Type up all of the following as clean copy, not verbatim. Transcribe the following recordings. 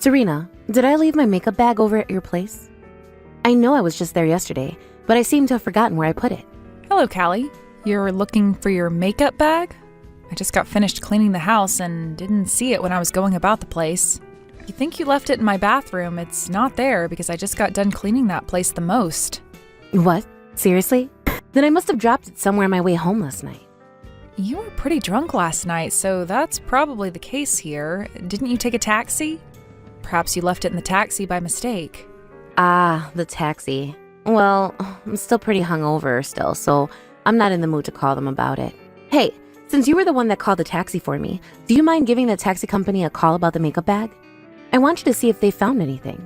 Serena, did I leave my makeup bag over at your place? I know I was just there yesterday, but I seem to have forgotten where I put it. Hello, Callie. You're looking for your makeup bag? I just got finished cleaning the house and didn't see it when I was going about the place. You think you left it in my bathroom? It's not there because I just got done cleaning that place the most. What? Seriously? Then I must have dropped it somewhere on my way home last night. You were pretty drunk last night, so that's probably the case here. Didn't you take a taxi? Perhaps you left it in the taxi by mistake. Ah, the taxi. Well, I'm still pretty hungover still, so I'm not in the mood to call them about it. Hey, since you were the one that called the taxi for me, do you mind giving the taxi company a call about the makeup bag? I want you to see if they found anything.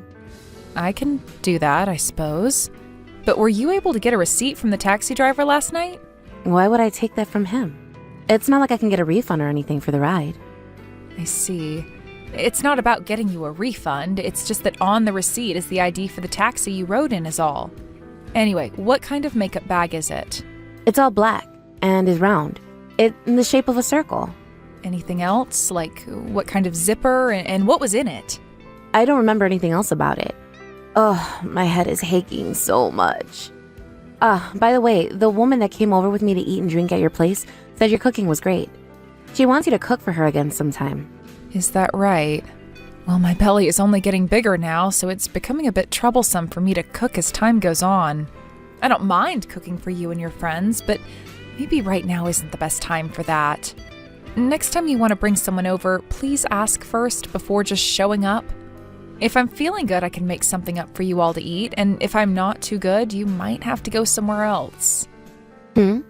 I can do that, I suppose. But were you able to get a receipt from the taxi driver last night? Why would I take that from him? It's not like I can get a refund or anything for the ride. I see. It's not about getting you a refund, it's just that on the receipt is the ID for the taxi you rode in is all. Anyway, what kind of makeup bag is it? It's all black and is round. It's in the shape of a circle. Anything else? Like what kind of zipper and what was in it? I don't remember anything else about it. Oh, my head is aching so much. By the way, the woman that came over with me to eat and drink at your place said your cooking was great. She wants you to cook for her again sometime. Is that right? Well, my belly is only getting bigger now, so it's becoming a bit troublesome for me to cook as time goes on. I don't mind cooking for you and your friends, but maybe right now isn't the best time for that. Next time you want to bring someone over, please ask first before just showing up. If I'm feeling good, I can make something up for you all to eat, and if I'm not too good, you might have to go somewhere else. There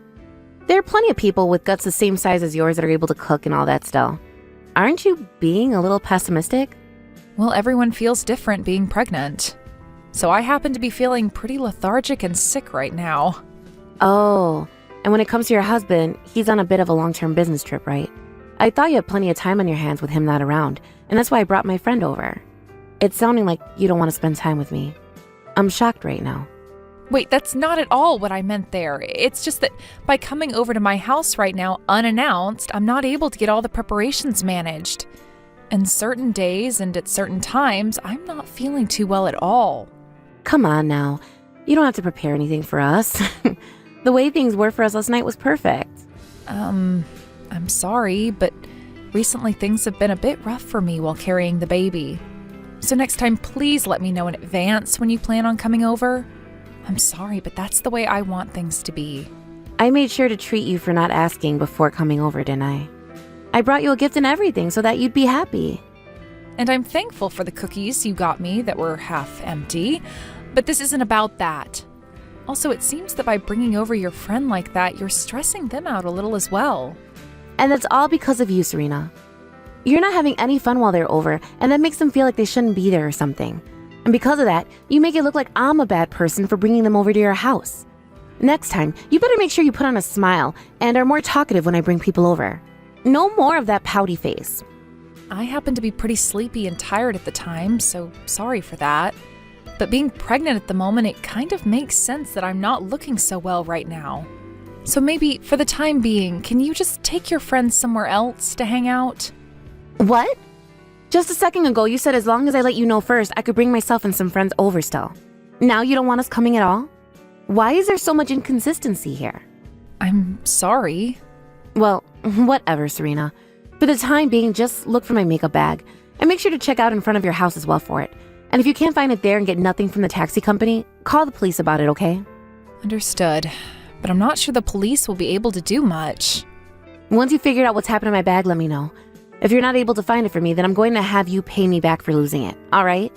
are plenty of people with guts the same size as yours that are able to cook and all that still. Aren't you being a little pessimistic? Well, everyone feels different being pregnant. So I happen to be feeling pretty lethargic and sick right now. Oh, and when it comes to your husband, he's on a bit of a long-term business trip, right? I thought you had plenty of time on your hands with him not around, and that's why I brought my friend over. It's sounding like you don't want to spend time with me. I'm shocked right now. Wait, that's not at all what I meant there. It's just that by coming over to my house right now unannounced, I'm not able to get all the preparations managed. And certain days and at certain times, I'm not feeling too well at all. Come on now. You don't have to prepare anything for us. The way things were for us last night was perfect. I'm sorry, but recently things have been a bit rough for me while carrying the baby. So next time, please let me know in advance when you plan on coming over. I'm sorry, but that's the way I want things to be. I made sure to treat you for not asking before coming over, didn't I? I brought you a gift and everything so that you'd be happy. And I'm thankful for the cookies you got me that were half empty, but this isn't about that. Also, it seems that by bringing over your friend like that, you're stressing them out a little as well. And that's all because of you, Serena. You're not having any fun while they're over, and that makes them feel like they shouldn't be there or something. And because of that, you make it look like I'm a bad person for bringing them over to your house. Next time, you better make sure you put on a smile and are more talkative when I bring people over. No more of that pouty face. I happen to be pretty sleepy and tired at the time, so sorry for that. But being pregnant at the moment, it kind of makes sense that I'm not looking so well right now. So maybe, for the time being, can you just take your friends somewhere else to hang out? What? Just a second ago, you said as long as I let you know first, I could bring myself and some friends over still. Now you don't want us coming at all? Why is there so much inconsistency here? I'm sorry. Well, whatever, Serena. For the time being, just look for my makeup bag. And make sure to check out in front of your house as well for it. And if you can't find it there and get nothing from the taxi company, call the police about it, okay? Understood. But I'm not sure the police will be able to do much. Once you figured out what's happened to my bag, let me know. If you're not able to find it for me, then I'm going to have you pay me back for losing it, all right?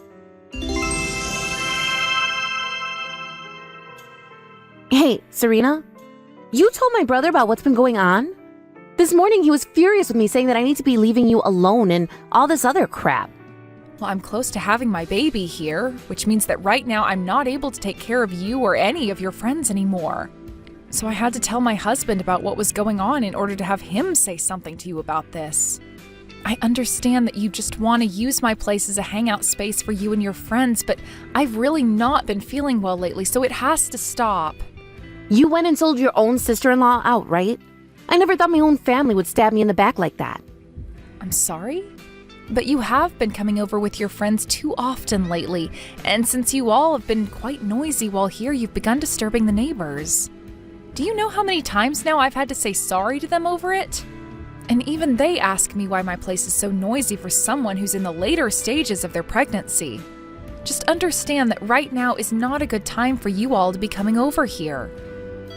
Hey, Serena? You told my brother about what's been going on? This morning he was furious with me saying that I need to be leaving you alone and all this other crap. Well, I'm close to having my baby here, which means that right now I'm not able to take care of you or any of your friends anymore. So I had to tell my husband about what was going on in order to have him say something to you about this. I understand that you just want to use my place as a hangout space for you and your friends, but I've really not been feeling well lately, so it has to stop. You went and sold your own sister-in-law out, right? I never thought my own family would stab me in the back like that. I'm sorry? But you have been coming over with your friends too often lately, and since you all have been quite noisy while here, you've begun disturbing the neighbors. Do you know how many times now I've had to say sorry to them over it? And even they ask me why my place is so noisy for someone who's in the later stages of their pregnancy. Just understand that right now is not a good time for you all to be coming over here.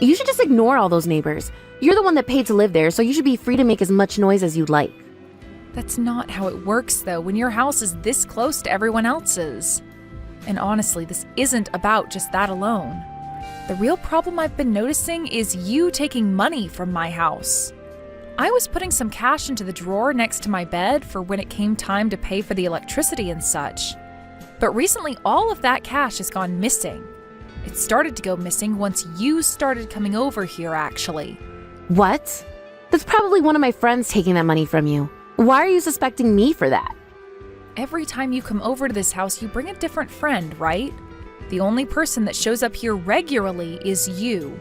You should just ignore all those neighbors. You're the one that paid to live there, so you should be free to make as much noise as you'd like. That's not how it works, though, when your house is this close to everyone else's. And honestly, this isn't about just that alone. The real problem I've been noticing is you taking money from my house. I was putting some cash into the drawer next to my bed for when it came time to pay for the electricity and such. But recently, all of that cash has gone missing. It started to go missing once you started coming over here, actually. What? That's probably one of my friends taking that money from you. Why are you suspecting me for that? Every time you come over to this house, you bring a different friend, right? The only person that shows up here regularly is you.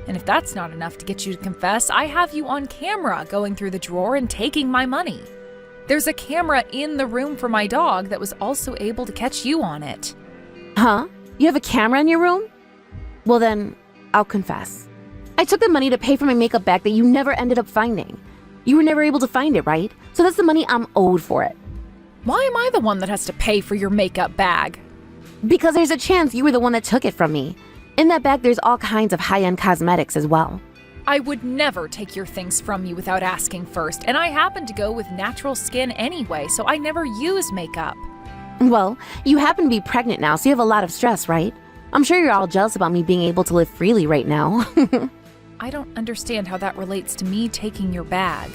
And if that's not enough to get you to confess, I have you on camera going through the drawer and taking my money. There's a camera in the room for my dog that was also able to catch you on it. Huh? You have a camera in your room? Well then, I'll confess. I took the money to pay for my makeup bag that you never ended up finding. You were never able to find it, right? So that's the money I'm owed for it. Why am I the one that has to pay for your makeup bag? Because there's a chance you were the one that took it from me. In that bag, there's all kinds of high-end cosmetics as well. I would never take your things from you without asking first, and I happen to go with natural skin anyway, so I never use makeup. Well, you happen to be pregnant now, so you have a lot of stress, right? I'm sure you're all jealous about me being able to live freely right now. I don't understand how that relates to me taking your bag.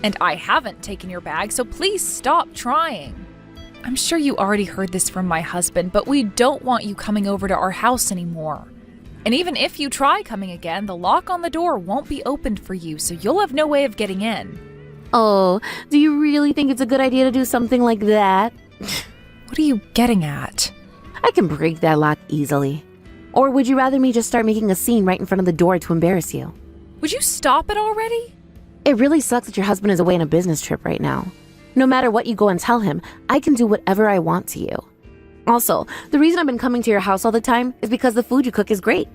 And I haven't taken your bag, so please stop trying. I'm sure you already heard this from my husband, but we don't want you coming over to our house anymore. And even if you try coming again, the lock on the door won't be opened for you, so you'll have no way of getting in. Oh, do you really think it's a good idea to do something like that? What are you getting at? I can break that lock easily. Or would you rather me just start making a scene right in front of the door to embarrass you? Would you stop it already? It really sucks that your husband is away on a business trip right now. No matter what you go and tell him, I can do whatever I want to you. Also, the reason I've been coming to your house all the time is because the food you cook is great.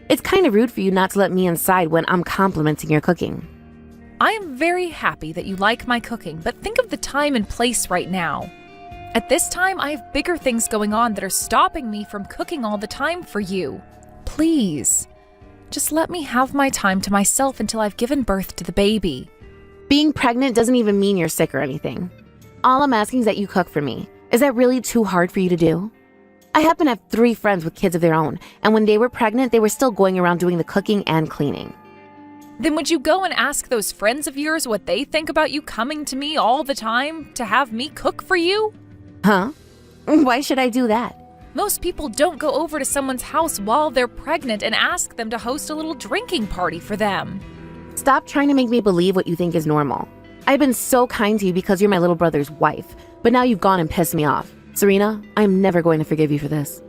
It's kind of rude for you not to let me inside when I'm complimenting your cooking. I am very happy that you like my cooking, but think of the time and place right now. At this time, I have bigger things going on that are stopping me from cooking all the time for you. Please, just let me have my time to myself until I've given birth to the baby. Being pregnant doesn't even mean you're sick or anything. All I'm asking is that you cook for me. Is that really too hard for you to do? I happen to have 3 friends with kids of their own, and when they were pregnant, they were still going around doing the cooking and cleaning. Then would you go and ask those friends of yours what they think about you coming to me all the time to have me cook for you? Huh? Why should I do that? Most people don't go over to someone's house while they're pregnant and ask them to host a little drinking party for them. Stop trying to make me believe what you think is normal. I've been so kind to you because you're my little brother's wife, but now you've gone and pissed me off. Serena, I'm never going to forgive you for this.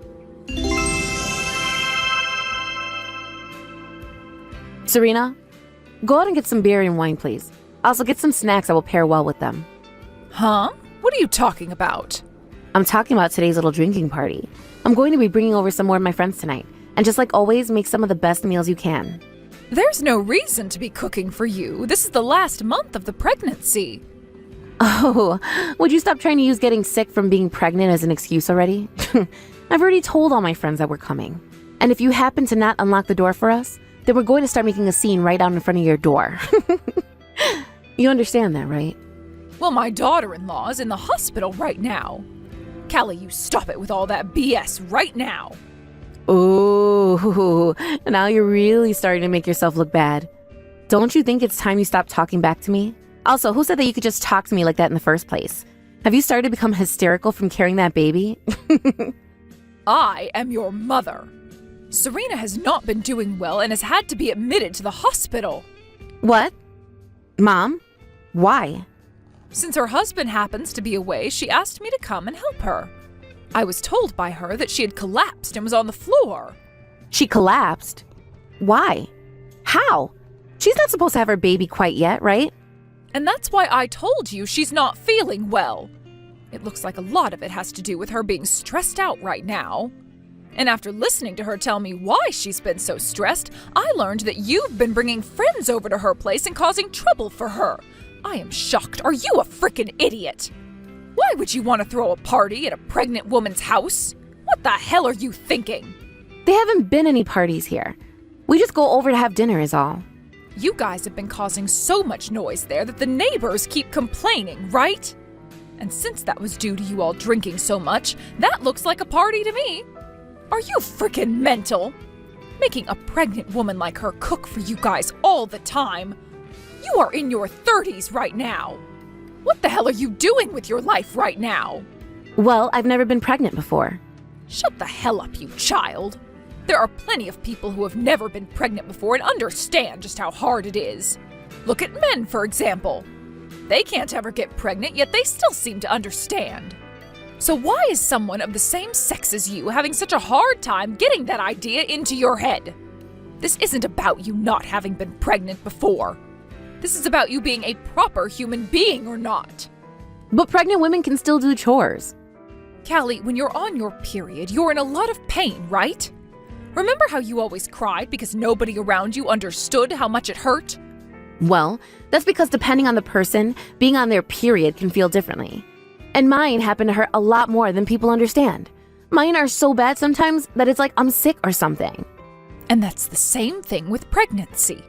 Serena, go out and get some beer and wine, please. Also, get some snacks that will pair well with them. Huh? What are you talking about? I'm talking about today's little drinking party. I'm going to be bringing over some more of my friends tonight. And just like always, make some of the best meals you can. There's no reason to be cooking for you. This is the last month of the pregnancy. Oh, would you stop trying to use getting sick from being pregnant as an excuse already? I've already told all my friends that we're coming. And if you happen to not unlock the door for us, then we're going to start making a scene right out in front of your door. You understand that, right? Well, my daughter-in-law is in the hospital right now. Callie, you stop it with all that BS right now. Ooh, now you're really starting to make yourself look bad. Don't you think it's time you stop talking back to me? Also, who said that you could just talk to me like that in the first place? Have you started to become hysterical from carrying that baby? I am your mother. Serena has not been doing well and has had to be admitted to the hospital. What? Mom? Why? Since her husband happens to be away, she asked me to come and help her. I was told by her that she had collapsed and was on the floor. She collapsed? Why? How? She's not supposed to have her baby quite yet, right? And that's why I told you she's not feeling well. It looks like a lot of it has to do with her being stressed out right now. And after listening to her tell me why she's been so stressed, I learned that you've been bringing friends over to her place and causing trouble for her. I am shocked. Are you a frickin' idiot? Why would you want to throw a party at a pregnant woman's house? What the hell are you thinking? There haven't been any parties here. We just go over to have dinner is all. You guys have been causing so much noise there that the neighbors keep complaining, right? And since that was due to you all drinking so much, that looks like a party to me. Are you frickin' mental? Making a pregnant woman like her cook for you guys all the time? You are in your 30s right now. What the hell are you doing with your life right now? Well, I've never been pregnant before. Shut the hell up, you child. There are plenty of people who have never been pregnant before and understand just how hard it is. Look at men, for example. They can't ever get pregnant, yet they still seem to understand. So why is someone of the same sex as you having such a hard time getting that idea into your head? This isn't about you not having been pregnant before. This is about you being a proper human being or not. But pregnant women can still do chores. Callie, when you're on your period, you're in a lot of pain, right? Remember how you always cried because nobody around you understood how much it hurt? Well, that's because depending on the person, being on their period can feel differently. And mine happen to hurt a lot more than people understand. Mine are so bad sometimes that it's like I'm sick or something. And that's the same thing with pregnancy.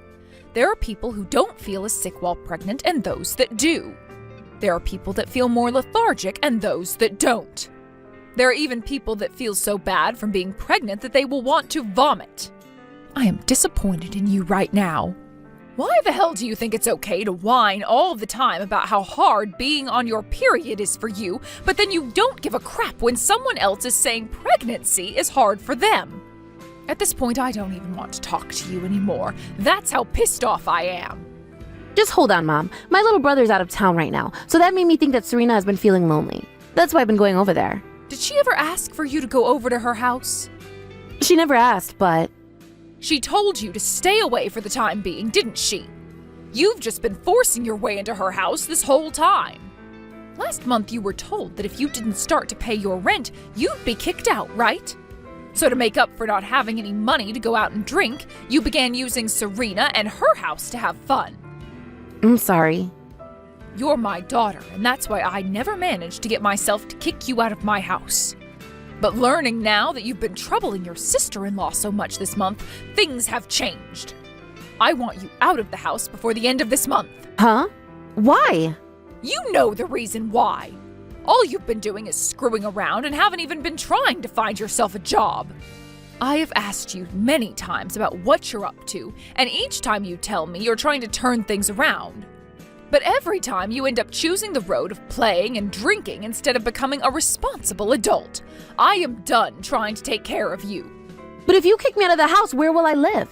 There are people who don't feel as sick while pregnant and those that do. There are people that feel more lethargic and those that don't. There are even people that feel so bad from being pregnant that they will want to vomit. I am disappointed in you right now. Why the hell do you think it's okay to whine all the time about how hard being on your period is for you, but then you don't give a crap when someone else is saying pregnancy is hard for them? At this point, I don't even want to talk to you anymore. That's how pissed off I am. Just hold on, Mom. My little brother's out of town right now, so that made me think that Serena has been feeling lonely. That's why I've been going over there. Did she ever ask for you to go over to her house? She never asked, but... She told you to stay away for the time being, didn't she? You've just been forcing your way into her house this whole time. Last month you were told that if you didn't start to pay your rent, you'd be kicked out, right? So to make up for not having any money to go out and drink, you began using Serena and her house to have fun. I'm sorry. You're my daughter, and that's why I never managed to get myself to kick you out of my house. But learning now that you've been troubling your sister-in-law so much this month, things have changed. I want you out of the house before the end of this month. Huh? Why? You know the reason why. All you've been doing is screwing around and haven't even been trying to find yourself a job. I have asked you many times about what you're up to, and each time you tell me you're trying to turn things around. But every time you end up choosing the road of playing and drinking instead of becoming a responsible adult. I am done trying to take care of you. But if you kick me out of the house, where will I live?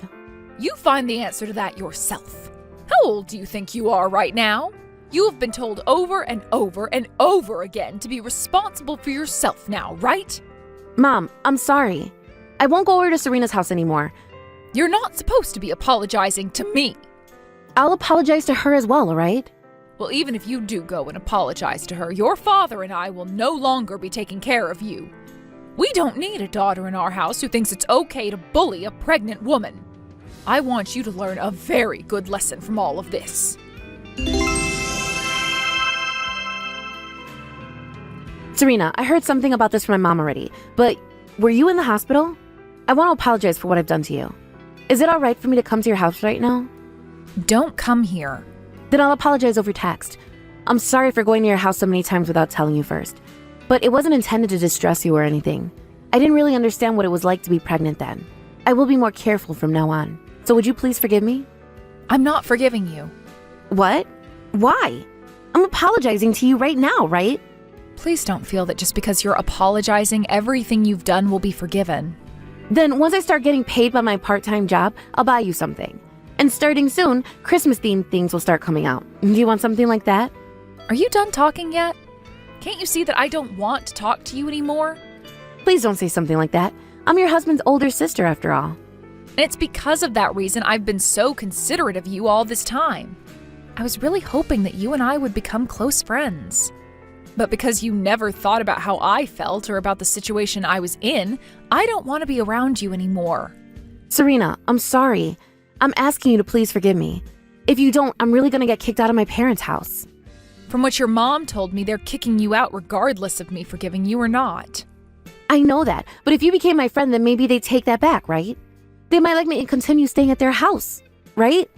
You find the answer to that yourself. How old do you think you are right now? You have been told over and over and over again to be responsible for yourself now, right? Mom, I'm sorry. I won't go over to Serena's house anymore. You're not supposed to be apologizing to me. I'll apologize to her as well, all right? Well, even if you do go and apologize to her, your father and I will no longer be taking care of you. We don't need a daughter in our house who thinks it's okay to bully a pregnant woman. I want you to learn a very good lesson from all of this. Serena, I heard something about this from my mom already, but were you in the hospital? I want to apologize for what I've done to you. Is it all right for me to come to your house right now? Don't come here. Then I'll apologize over text. I'm sorry for going to your house so many times without telling you first. But it wasn't intended to distress you or anything. I didn't really understand what it was like to be pregnant then. I will be more careful from now on. So would you please forgive me? I'm not forgiving you. What? Why? I'm apologizing to you right now, right? Please don't feel that just because you're apologizing, everything you've done will be forgiven. Then once I start getting paid by my part-time job, I'll buy you something. And starting soon, Christmas-themed things will start coming out. Do you want something like that? Are you done talking yet? Can't you see that I don't want to talk to you anymore? Please don't say something like that. I'm your husband's older sister after all. And it's because of that reason I've been so considerate of you all this time. I was really hoping that you and I would become close friends. But because you never thought about how I felt or about the situation I was in, I don't want to be around you anymore. Serena, I'm sorry. I'm asking you to please forgive me. If you don't, I'm really going to get kicked out of my parents' house. From what your mom told me, they're kicking you out regardless of me forgiving you or not. I know that, but if you became my friend, then maybe they'd take that back, right? They might like me and continue staying at their house, right?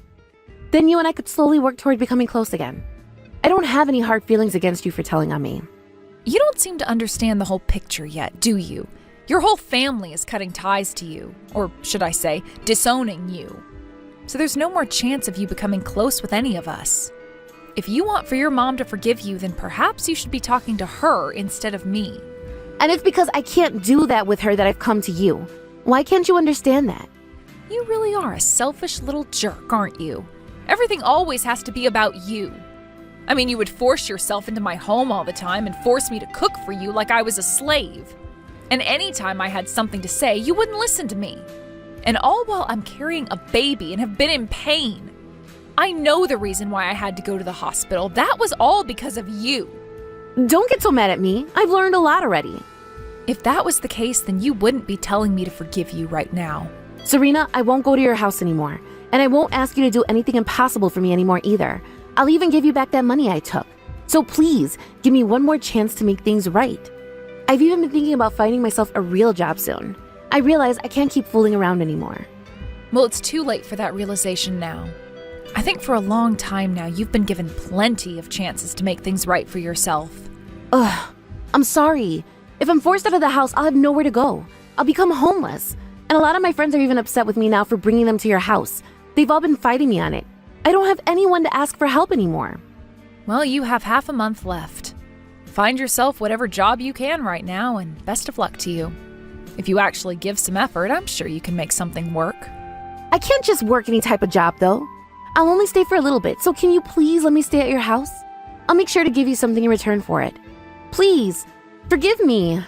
Then you and I could slowly work toward becoming close again. I don't have any hard feelings against you for telling on me. You don't seem to understand the whole picture yet, do you? Your whole family is cutting ties to you, or should I say, disowning you. So there's no more chance of you becoming close with any of us. If you want for your mom to forgive you, then perhaps you should be talking to her instead of me. And it's because I can't do that with her that I've come to you. Why can't you understand that? You really are a selfish little jerk, aren't you? Everything always has to be about you. I mean, you would force yourself into my home all the time and force me to cook for you like I was a slave. And anytime I had something to say, you wouldn't listen to me. And all while I'm carrying a baby and have been in pain. I know the reason why I had to go to the hospital. That was all because of you. Don't get so mad at me. I've learned a lot already. If that was the case, then you wouldn't be telling me to forgive you right now. Serena, I won't go to your house anymore. And I won't ask you to do anything impossible for me anymore either. I'll even give you back that money I took. So please, give me one more chance to make things right. I've even been thinking about finding myself a real job soon. I realize I can't keep fooling around anymore. Well, it's too late for that realization now. I think for a long time now, you've been given plenty of chances to make things right for yourself. Ugh, I'm sorry. If I'm forced out of the house, I'll have nowhere to go. I'll become homeless. And a lot of my friends are even upset with me now for bringing them to your house. They've all been fighting me on it. I don't have anyone to ask for help anymore. Well, you have half a month left. Find yourself whatever job you can right now, and best of luck to you. If you actually give some effort, I'm sure you can make something work. I can't just work any type of job, though. I'll only stay for a little bit, so can you please let me stay at your house? I'll make sure to give you something in return for it. Please, forgive me.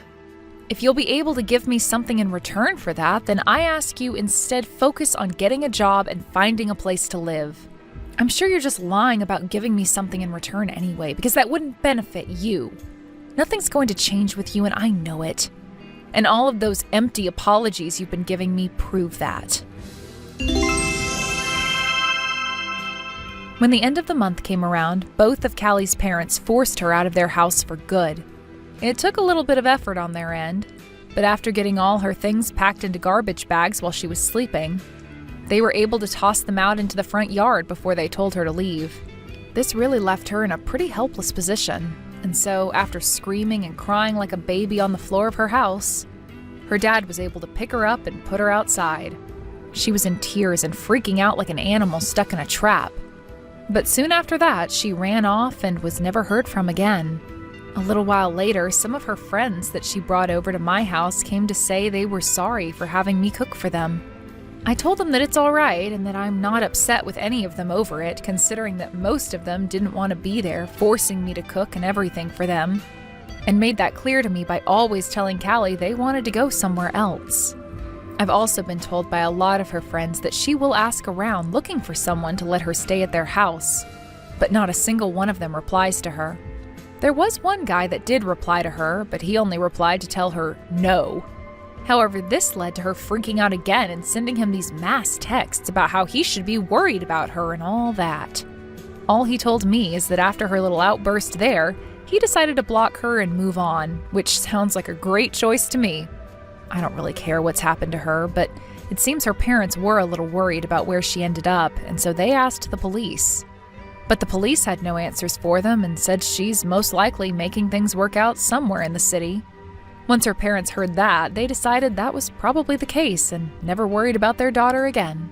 If you'll be able to give me something in return for that, then I ask you instead focus on getting a job and finding a place to live. I'm sure you're just lying about giving me something in return anyway, because that wouldn't benefit you. Nothing's going to change with you, and I know it. And all of those empty apologies you've been giving me prove that. When the end of the month came around, both of Callie's parents forced her out of their house for good. It took a little bit of effort on their end, but after getting all her things packed into garbage bags while she was sleeping, they were able to toss them out into the front yard before they told her to leave. This really left her in a pretty helpless position, and so after screaming and crying like a baby on the floor of her house, her dad was able to pick her up and put her outside. She was in tears and freaking out like an animal stuck in a trap. But soon after that, she ran off and was never heard from again. A little while later, some of her friends that she brought over to my house came to say they were sorry for having me cook for them. I told them that it's all right and that I'm not upset with any of them over it, considering that most of them didn't want to be there, forcing me to cook and everything for them, and made that clear to me by always telling Callie they wanted to go somewhere else. I've also been told by a lot of her friends that she will ask around looking for someone to let her stay at their house, but not a single one of them replies to her. There was one guy that did reply to her, but he only replied to tell her no. However, this led to her freaking out again and sending him these mass texts about how he should be worried about her and all that. All he told me is that after her little outburst there, he decided to block her and move on, which sounds like a great choice to me. I don't really care what's happened to her, but it seems her parents were a little worried about where she ended up, and so they asked the police. But the police had no answers for them and said she's most likely making things work out somewhere in the city. Once her parents heard that, they decided that was probably the case and never worried about their daughter again.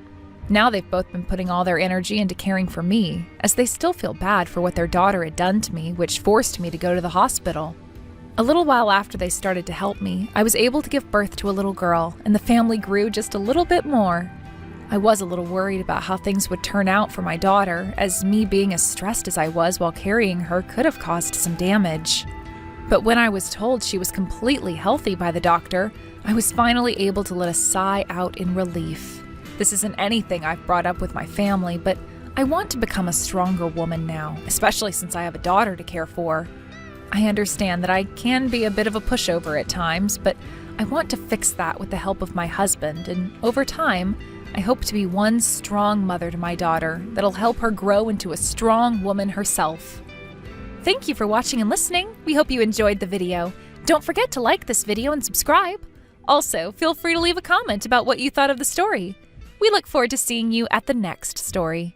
Now they've both been putting all their energy into caring for me, as they still feel bad for what their daughter had done to me, which forced me to go to the hospital. A little while after they started to help me, I was able to give birth to a little girl, and the family grew just a little bit more. I was a little worried about how things would turn out for my daughter, as me being as stressed as I was while carrying her could have caused some damage. But when I was told she was completely healthy by the doctor, I was finally able to let a sigh out in relief. This isn't anything I've brought up with my family, but I want to become a stronger woman now, especially since I have a daughter to care for. I understand that I can be a bit of a pushover at times, but I want to fix that with the help of my husband, and over time, I hope to be one strong mother to my daughter that'll help her grow into a strong woman herself. Thank you for watching and listening. We hope you enjoyed the video. Don't forget to like this video and subscribe. Also, feel free to leave a comment about what you thought of the story. We look forward to seeing you at the next story.